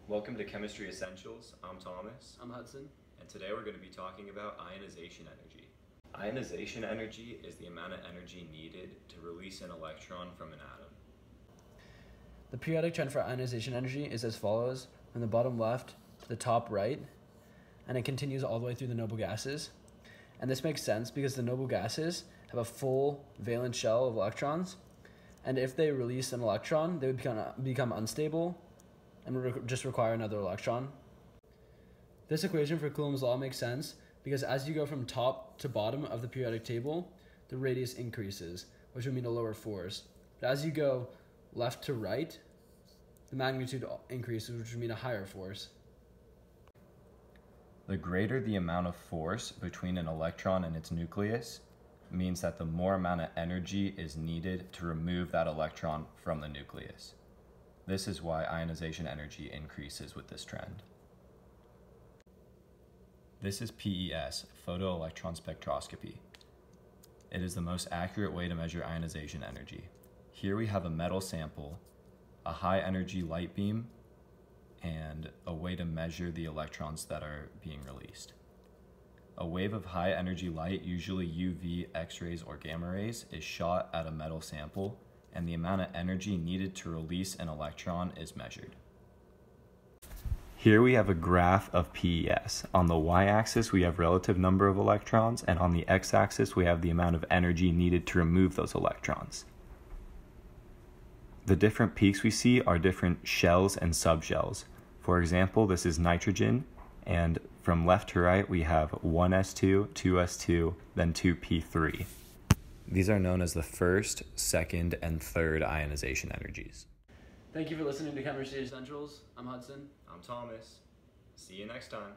Welcome to Chemistry Essentials. I'm Thomas. I'm Hudson. And today we're going to be talking about ionization energy. Ionization energy is the amount of energy needed to release an electron from an atom. The periodic trend for ionization energy is as follows, from the bottom left to the top right, and it continues all the way through the noble gases. And this makes sense because the noble gases have a full valence shell of electrons, and if they release an electron, they would become unstable and would just require another electron. This equation for Coulomb's law makes sense because as you go from top to bottom of the periodic table, the radius increases, which would mean a lower force. But as you go left to right, the magnitude increases, which would mean a higher force. The greater the amount of force between an electron and its nucleus means that the more amount of energy is needed to remove that electron from the nucleus. This is why ionization energy increases with this trend. This is PES, photoelectron spectroscopy. It is the most accurate way to measure ionization energy. Here we have a metal sample, a high energy light beam, and a way to measure the electrons that are being released. A wave of high energy light, usually UV, X-rays, or gamma rays, is shot at a metal sample, and the amount of energy needed to release an electron is measured. Here we have a graph of PES. On the y-axis we have relative number of electrons, and on the x-axis we have the amount of energy needed to remove those electrons. The different peaks we see are different shells and subshells. For example, this is nitrogen, and from left to right we have 1s2, 2s2, then 2p3. These are known as the first, second, and third ionization energies. Thank you for listening to Chemistry Essentials. I'm Hudson. I'm Thomas. See you next time.